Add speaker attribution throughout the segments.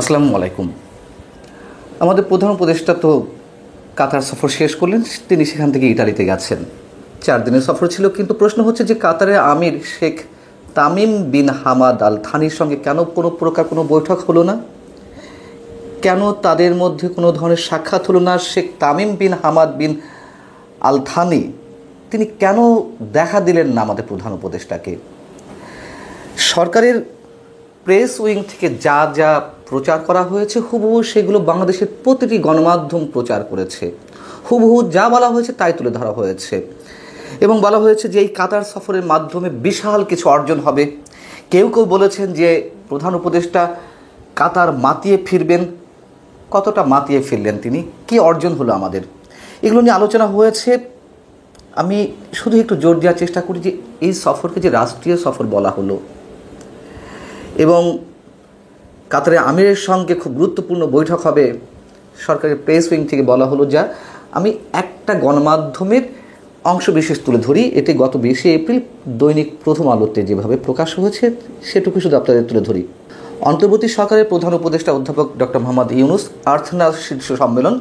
Speaker 1: আসসালামু আলাইকুম। আমাদের প্রধান উপদেষ্টা তো কাতার সফর শেষ করলেন, তিনি সেখান থেকে ইতালিতে গেছেন। 4 দিনের সফর ছিল, কিন্তু প্রশ্ন হচ্ছে যে কাতারের আমির Sheikh Tamim bin Hamad Al থানির সঙ্গে কেন কোনো প্রকার কোনো বৈঠক হলো না? কেন তাদের মধ্যে কোনো ধরনের সাক্ষাৎ হলো না? Sheikh Tamim bin Hamad bin Al Thani তিনি কেন দেখা দিলেন না আমাদের প্রধান উপদেষ্টাকে? সরকারের প্রেস উইং থেকে যা যা প্রচার করা হয়েছে হুবহু সেগুলো বাংলাদেশের প্রতিটি গণমাধ্যম প্রচার করেছে। হুবহু যা বলা হয়েছে তাই তুলে ধরা হয়েছে এবং বলা হয়েছে যে এই কাতার সফরের মাধ্যমে বিশাল কিছু অর্জন হবে। কেউ কেউ বলেছেন যে প্রধান উপদেষ্টা কাতার মাতিয়ে ফিরবেন। কতটা মাতিয়ে ফিরলেন তিনি? কী অর্জন হলো আমাদের? এগুলো নিয়ে আলোচনা হয়েছে। আমি শুধু একটু জোর দেওয়ার চেষ্টা করি যে এই সফরকে যে রাষ্ট্রীয় সফর বলা হলো এবং কাতারের আমিরের সঙ্গে খুব গুরুত্বপূর্ণ বৈঠক হবে, সরকারের প্রেস উইং থেকে বলা হলো। যা আমি একটা গণমাধ্যমের অংশবিশেষ তুলে ধরি, এটি গত 20 এপ্রিল দৈনিক প্রথম আলোতে যেভাবে প্রকাশ হয়েছে সেটুকু শুধু আপনাদের তুলে ধরি। অন্তর্বর্তী সরকারের প্রধান উপদেষ্টা অধ্যাপক ডক্টর মোহাম্মদ ইউনুস আর্থনা শীর্ষ সম্মেলন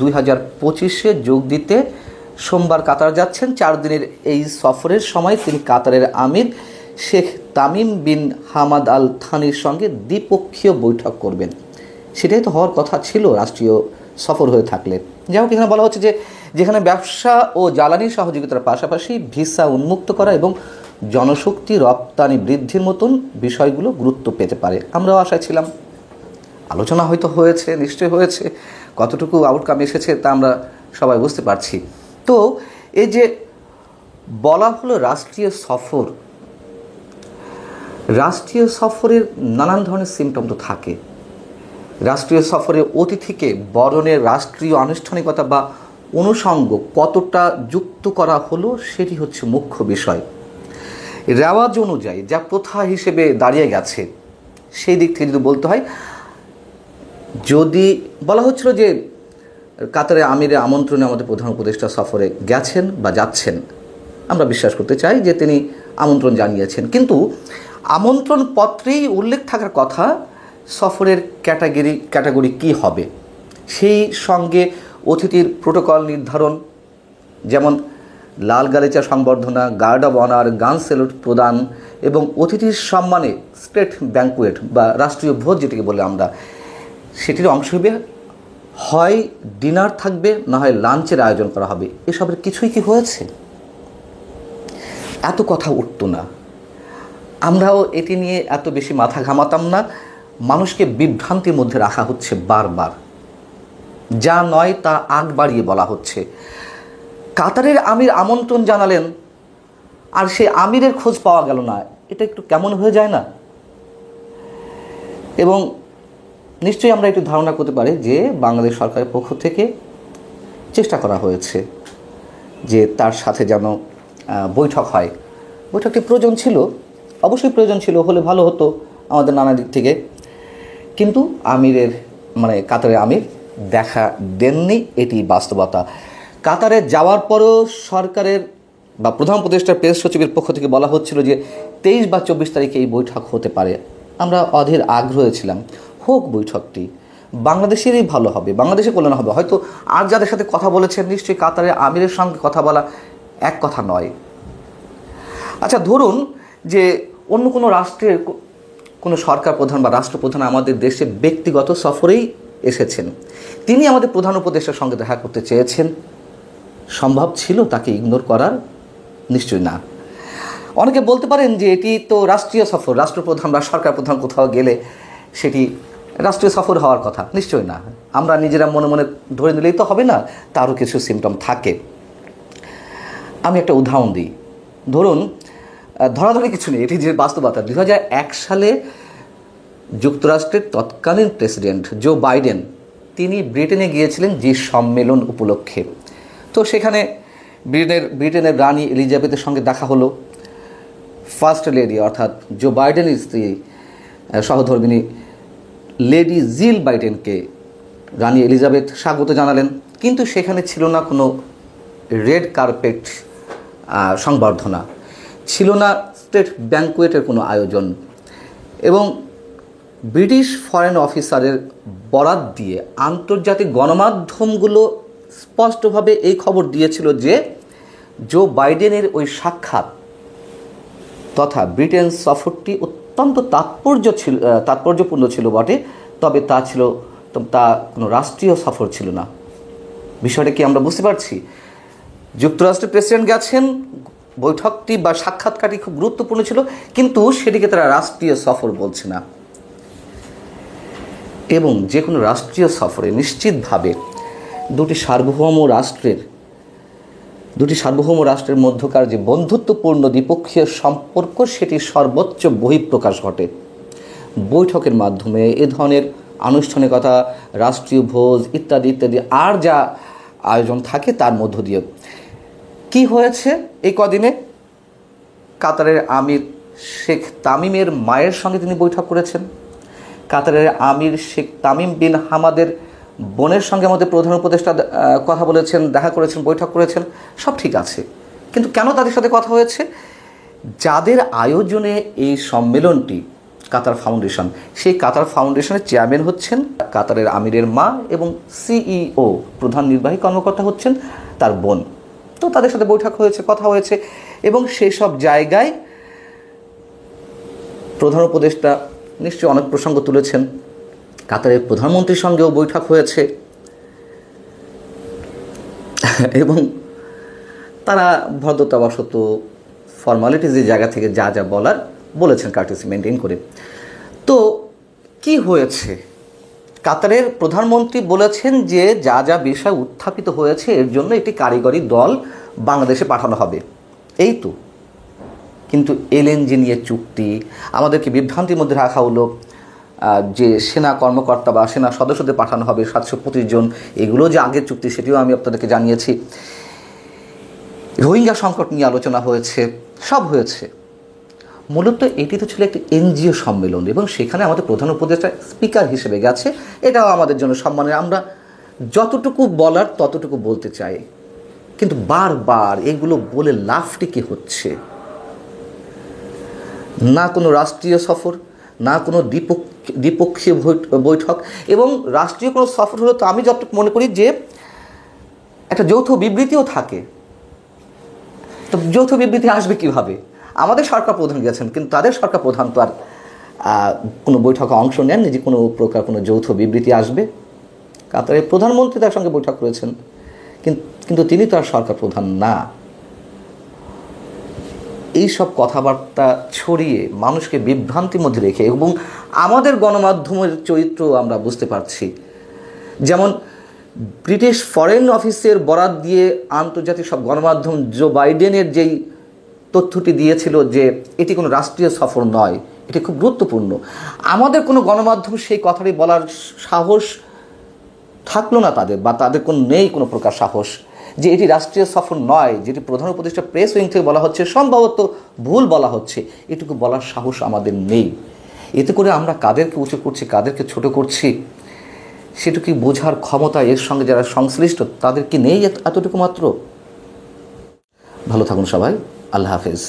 Speaker 1: 2025-এ যোগ দিতে সোমবার কাতার যাচ্ছেন। 4 দিনের এই সফরের সময় তিনি কাতারের আমির Sheikh Tamim bin Hamad Al থানির সঙ্গে দ্বিপক্ষীয় বৈঠক করবেন। সেটাই তো হওয়ার কথা ছিল রাষ্ট্রীয় সফর হয়ে থাকলে। যাই হোক, এখানে বলা হচ্ছে যে যেখানে ব্যবসা ও জ্বালানি সহযোগিতার পাশাপাশি ভিসা উন্মুক্ত করা এবং জনশক্তি রপ্তানি বৃদ্ধির মতন বিষয়গুলো গুরুত্ব পেতে পারে। আমরাও আশায় ছিলাম। আলোচনা হয়তো হয়েছে, নিশ্চয়ই হয়েছে। কতটুকু আউটকাম এসেছে তা আমরা সবাই বুঝতে পারছি। তো এই যে বলা হলো রাষ্ট্রীয় সফর, রাষ্ট্রীয় সফরের নানান ধরনের সিমটম তো থাকে। রাষ্ট্রীয় সফরে অতিথিকে বরণের রাষ্ট্রীয় আনুষ্ঠানিকতা বা অনুষঙ্গ কতটা যুক্ত করা হলো সেটি হচ্ছে মুখ্য বিষয়। রেওয়াজ অনুযায়ী যা প্রথা হিসেবে দাঁড়িয়ে গেছে সেই দিক থেকে যদি বলতে হয়, যদি বলা হচ্ছিল যে কাতারে আমিরের আমন্ত্রণে আমাদের প্রধান উপদেষ্টা সফরে গেছেন বা যাচ্ছেন, আমরা বিশ্বাস করতে চাই যে তিনি আমন্ত্রণ জানিয়েছেন, কিন্তু আমন্ত্রণ পত্রেই উল্লেখ থাকার কথা সফরের ক্যাটাগরি কী হবে, সেই সঙ্গে অতিথির প্রোটোকল নির্ধারণ, যেমন লাল গালিচা সংবর্ধনা, গার্ড অব অনার, গান স্যালুট প্রদান এবং অতিথির সম্মানে স্টেট ব্যাঙ্কুয়েট বা রাষ্ট্রীয় ভোজ যেটিকে বলে আমরা, সেটির অংশ হিসেবে হয় ডিনার থাকবে, না হয় লাঞ্চের আয়োজন করা হবে। এসবের কিছুই কি হয়েছে? এত কথা উঠতো না, আমরাও এটি নিয়ে এত বেশি মাথা ঘামাতাম না। মানুষকে বিভ্রান্তির মধ্যে রাখা হচ্ছে বারবার, যা নয় তা আগ বাড়িয়ে বলা হচ্ছে। কাতারের আমির আমন্ত্রণ জানালেন আর সেই আমিরের খোঁজ পাওয়া গেল না, এটা একটু কেমন হয়ে যায় না? এবং নিশ্চয়ই আমরা একটু ধারণা করতে পারি যে বাংলাদেশ সরকারের পক্ষ থেকে চেষ্টা করা হয়েছে যে তার সাথে যেন বৈঠক হয়। বৈঠকটি প্রয়োজন ছিল, অবশ্যই প্রয়োজন ছিল, হলে ভালো হতো আমাদের নানা দিক থেকে, কিন্তু আমিরের কাতারের আমির দেখা দেননি, এটি বাস্তবতা। কাতারে যাওয়ার পরও সরকারের বা প্রধান উপদেষ্টার প্রেস সচিবের পক্ষ থেকে বলা হচ্ছিল যে 23 বা 24 তারিখে এই বৈঠক হতে পারে। আমরা অধীর আগ্রহে ছিলাম, হোক বৈঠকটি, বাংলাদেশেরই ভালো হবে, বাংলাদেশে কল্যাণ হবে। হয়তো আর যাদের সাথে কথা বলেছেন নিশ্চয়ই কাতারের আমিরের সঙ্গে কথা বলা এক কথা নয়। আচ্ছা, ধরুন যে অন্য কোনো রাষ্ট্রের কোনো সরকার প্রধান বা রাষ্ট্রপ্রধান আমাদের দেশে ব্যক্তিগত সফরেই এসেছেন, তিনি আমাদের প্রধান উপদেষ্টার সঙ্গে দেখা করতে চেয়েছেন, সম্ভব ছিল তাকে ইগনোর করার? নিশ্চয়ই না। অনেকে বলতে পারেন যে এটি তো রাষ্ট্রীয় সফর, রাষ্ট্রপ্রধান বা সরকার প্রধান কোথাও গেলে সেটি রাষ্ট্রীয় সফর হওয়ার কথা। নিশ্চয়ই না। আমরা নিজেরা মনে মনে ধরে নিলেই তো হবে না, তারও কিছু সিমটম থাকে। আমি একটা উদাহরণ দিই। ধরুন, ধরাধরি কিছু নেই, এটি যে বাস্তবতা। 2001 সালে যুক্তরাষ্ট্রের তৎকালীন প্রেসিডেন্ট জো বাইডেন তিনি ব্রিটেনে গিয়েছিলেন জি সম্মেলন উপলক্ষে। তো সেখানে ব্রিটেনের রানী এলিজাবেথের সঙ্গে দেখা হলো। ফার্স্ট লেডি অর্থাৎ জো বাইডেনের স্ত্রী সহধর্মিণী লেডি জিল বাইডেনকে রানী এলিজাবেথ স্বাগত জানালেন, কিন্তু সেখানে ছিল না কোনো রেড কার্পেট সংবর্ধনা, ছিল না স্টেট ব্যাঙ্কুয়েটের কোনো আয়োজন। এবং ব্রিটিশ ফরেন অফিসারের বরাত দিয়ে আন্তর্জাতিক গণমাধ্যমগুলো স্পষ্টভাবে এই খবর দিয়েছিল যে জো বাইডেনের ওই সাক্ষাৎ তথা ব্রিটেন সফরটি অত্যন্ত তাৎপর্যপূর্ণ ছিল বটে, তবে তা কোনো রাষ্ট্রীয় সফর ছিল না। বিষয়টা কি আমরা বুঝতে পারছি? যুক্তরাষ্ট্রের প্রেসিডেন্ট গেছেন, বৈঠকটি বা সাক্ষাৎকারটি খুব গুরুত্বপূর্ণ ছিল, কিন্তু সেটিকে তারা রাষ্ট্রীয় সফর বলছে না। এবং যে কোনো রাষ্ট্রীয় সফরে নিশ্চিতভাবে দুটি সার্বভৌম রাষ্ট্রের মধ্যকার যে বন্ধুত্বপূর্ণ দ্বিপক্ষীয় সম্পর্ক সেটির সর্বোচ্চ বহিঃপ্রকাশ ঘটে বৈঠকের মাধ্যমে। এ ধরনের আনুষ্ঠানিকতা, রাষ্ট্রীয় ভোজ ইত্যাদি ইত্যাদি আর যা আয়োজন থাকে তার মধ্য দিয়ে কি হয়েছে এই কদিনে? কাতারের আমির শেখ তামিমের মায়ের সঙ্গে তিনি বৈঠক করেছেন। কাতারের আমির শেখ তামিম বিন হামাদের বোনের সঙ্গে আমাদের প্রধান উপদেষ্টা কথা বলেছেন, দেখা করেছেন, বৈঠক করেছেন, সব ঠিক আছে। কিন্তু কেন তাদের সাথে কথা হয়েছে? যাদের আয়োজনে এই সম্মেলনটি, কাতার ফাউন্ডেশন, সেই কাতার ফাউন্ডেশনের চেয়ারম্যান হচ্ছেন কাতারের আমিরের মা এবং সিইও প্রধান নির্বাহী কর্মকর্তা হচ্ছেন তার বোন। তো তাদের সাথে বৈঠক হয়েছে, কথা হয়েছে, এবং সেই সব জায়গায় প্রধান উপদেষ্টা নিশ্চয়ই অনেক প্রসঙ্গ তুলেছেন। কাতারের প্রধানমন্ত্রীর সঙ্গেও বৈঠক হয়েছে এবং তারা ভদ্রতাবশত ফর্মালিটিজের জায়গা থেকে যা যা বলার বলেছেন, কার্টেসি মেনটেন করে। তো কি হয়েছে? কাতারের প্রধানমন্ত্রী বলেছেন যে যা যা বিষয় উত্থাপিত হয়েছে এর জন্য একটি কারিগরি দল বাংলাদেশে পাঠানো হবে, এই তো। কিন্তু এলএনজি নিয়ে চুক্তি আমাদেরকে বিভ্রান্তির মধ্যে রাখা হলো যে সেনা কর্মকর্তা বা সেনা সদস্যদের পাঠানো হবে 725 জন, এগুলো যে আগের চুক্তি সেটিও আমি আপনাদেরকে জানিয়েছি। রোহিঙ্গা সংকট নিয়ে আলোচনা হয়েছে, সব হয়েছে। মূলত এটি তো ছিল একটি এনজিও সম্মেলন এবং সেখানে আমাদের প্রধান উপদেষ্টা স্পিকার হিসেবে গেছে, এটাও আমাদের জন্য সম্মানের। আমরা যতটুকু বলার ততটুকু বলতে চাই, কিন্তু বারবার এগুলো বলে লাভটি কি হচ্ছে? না কোনো রাষ্ট্রীয় সফর, না কোনো দ্বিপক্ষীয় বৈঠক, এবং রাষ্ট্রীয় কোনো সফর হলে তো আমি যতটুকু মনে করি যে একটা যৌথ বিবৃতিও থাকে। তো যৌথ বিবৃতি আসবে কিভাবে? আমাদের সরকার প্রধান গেছেন, কিন্তু তাদের সরকার প্রধান তো আর কোনো বৈঠকে অংশ নেননি যে কোনো প্রকার কোনো যৌথ বিবৃতি আসবে। কাতারের প্রধানমন্ত্রী তার সঙ্গে বৈঠক করেছেন, কিন্তু তিনি তো আর সরকার প্রধান না। এই সব কথাবার্তা ছড়িয়ে মানুষকে বিভ্রান্তির মধ্যে রেখে, এবং আমাদের গণমাধ্যমের চরিত্র আমরা বুঝতে পারছি। যেমন ব্রিটিশ ফরেন অফিসের বরাত দিয়ে আন্তর্জাতিক সব গণমাধ্যম জো বাইডেনের যেই তথ্যটি দিয়েছিল যে এটি কোনো রাষ্ট্রীয় সফর নয়, এটি খুব গুরুত্বপূর্ণ, আমাদের কোনো গণমাধ্যম সেই কথাটি বলার সাহস থাকলো না তাদের, বা তাদের নেই কোনো প্রকার সাহস যে এটি রাষ্ট্রীয় সফর নয়, যেটি প্রধান উপদেষ্টা প্রেস উইং থেকে বলা হচ্ছে, সম্ভবত ভুল বলা হচ্ছে, এটুকু বলার সাহস আমাদের নেই। এতে করে আমরা কাদেরকে উঁচু করছি, কাদেরকে ছোট করছি, সেটুকু বোঝার ক্ষমতা এর সঙ্গে যারা সংশ্লিষ্ট তাদের কি নেই এতটুকু মাত্র? ভালো থাকুন সবাই, আল্লাহ হাফেজ।